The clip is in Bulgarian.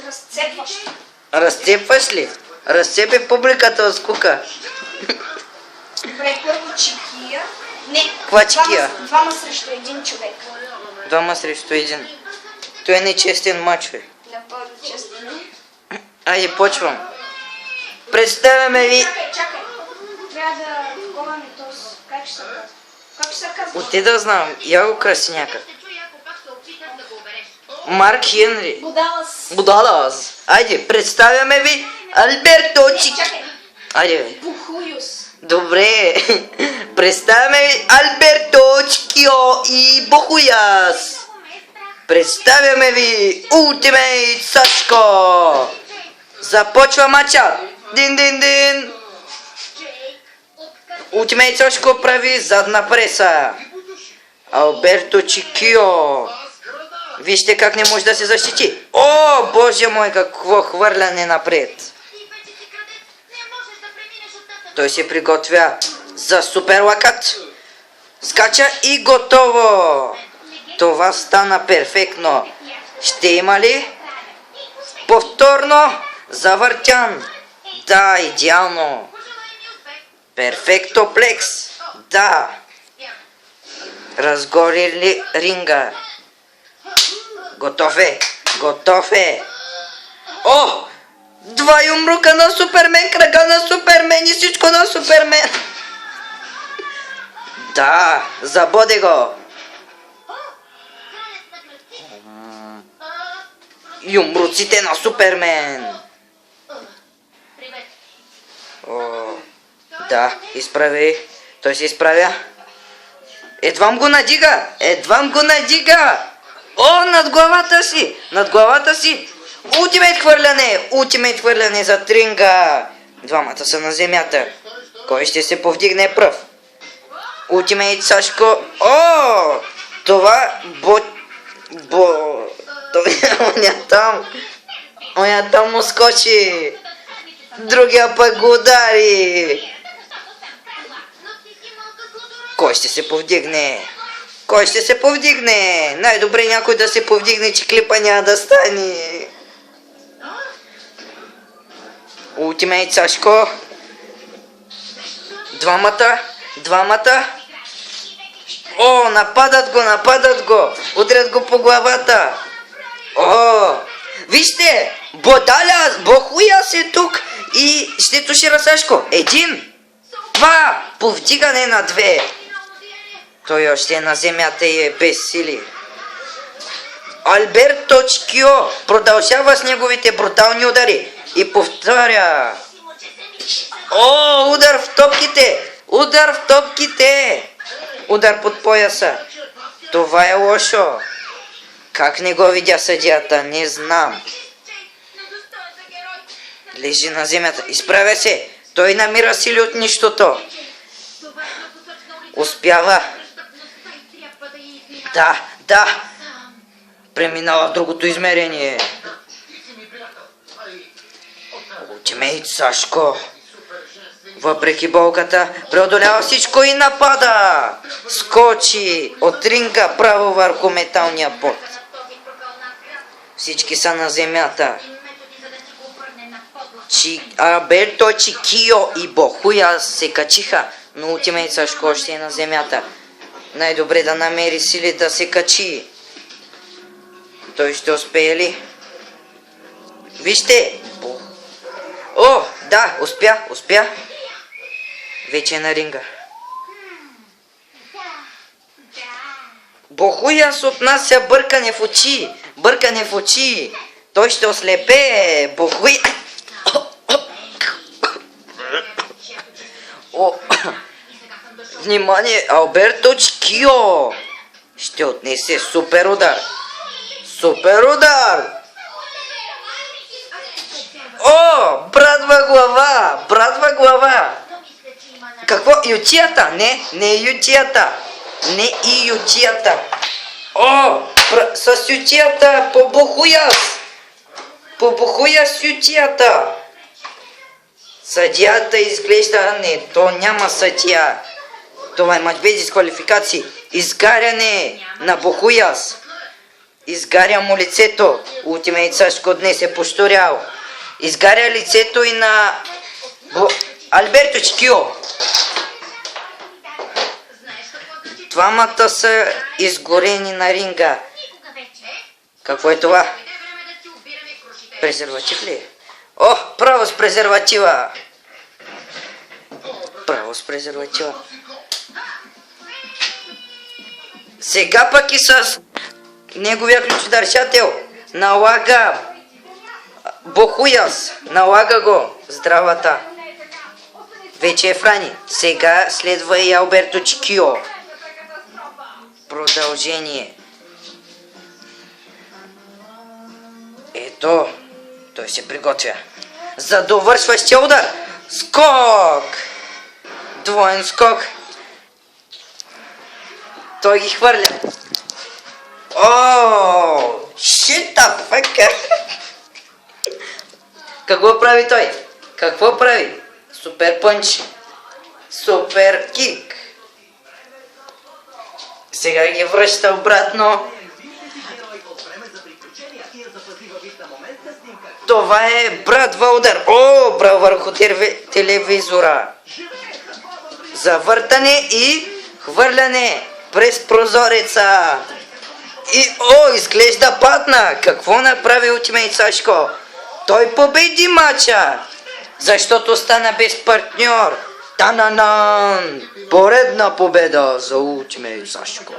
разцепваш. Разцепваш ли? Разцепи публиката от скука. Добре, първо чекия. Не, Каква чекия? Двама срещу един човек. Двама срещу един. Той е нечестен мач, бе. Напълно честно. Айде, почвам. Представяме ви... Чакай. Трябва да говаме този. Как ще се казва? Как ще се казва? Оте да знам, я го краси някак. Марк Хенри. Будалас. Будалас. Айде, представяме ви Алберто Чик... Чакай. Айде, бе. Бухуюс. Добре. Представяме ви Алберто Чикио и Бохуяс. Представяме ви Ултимейт Сашко. Започва матча. Дин. Ултимейт Сашко прави задна преса. Алберто Чикио. Вижте как не може да се защити. О, боже мой, какво хвърляне напред. Той се приготвя за супер лакът. Скача и готово. Това стана перфектно. Ще има ли повторно завъртян? Да, идеално. Перфекто плекс. Да. Разгори ли ринга? Готов е. О! Два юмрука на Супермен, кръга на Супермен и всичко на Супермен. Да, забоде го. Юмруците на Супермен. О, да, изправи. Той се изправя. Едвам го надига. О, над главата си. Ултимейт хвърляне за тринга. Двамата са на земята. Кой ще се повдигне пръв? Ултимейт Сашко. О, това оня там му скочи. Другия пък го удари. Кой ще се повдигне? Най-добре някой да се повдигне, че клипа няма да стане. Ултимейт Сашко. Двамата. О, нападат го. Удрят го по главата. О, вижте, Бохуяс е тук и ще тушира Сашко. 1, 2, повдигане на 2. Той още е на земята и е без сили. Алберто Чикио продължава с неговите брутални удари и повторя. О, удар в топките! Удар под пояса. Това е лошо. Как не го видя съдията, не знам. Лежи на земята, изправя се. Той намира сили от нищото. Успява. Да. Преминава в другото измерение. Ултимейт Сашко. Въпреки болката, преодолява всичко и напада. Скочи от ринга право върху металния пот. Всички са на земята. Алберто Чикио и Бохуя се качиха, но Ултимейт Сашко още е на земята. Най-добре да намери сили да се качи. Той ще успее ли? Вижте! О, да, успя. Вече е на ринга. Бохуяс отнася бъркане в очи. Той ще ослепее. Внимание, Алберто Чикио ще отнесе супер удар. О, брадва глава. Какво? Ютията? Не ютията. Не и ютията. О, с ютията по Бохуяс ютията. Съдията изглежда то няма съдия. Това е мач без дисквалификации. Изгаряне на Бохуяс. Изгаря му лицето. Ултимейт Сашко днес е пошторял. Изгаря лицето и на Алберто Чикио. Двамата са изгорени на ринга. Какво е това? Презерватив ли? О, право с презерватива! Право с презерватива. Сега пък и с неговия ключодържател налага Бохуяс, налага го здравата. Вече е Франи. Сега следва и Алберто Чикио. Продължение. Ето, той се приготвя за довършващия удар. Скок! Двоен скок. Той ги хвърля. О, shit the fuck. Какво прави той? Какво прави? Супер пънч. Супер кик. Сега ги връща обратно. Това е брат Вълдър. О, брат върху телевизора. Завъртане и хвърляне през прозореца. И о, изглежда падна. Какво направи Ултимейт Сашко? Той победи матча, защото стана без партньор. Тананан! Поредна победа за Ултимейт Сашко.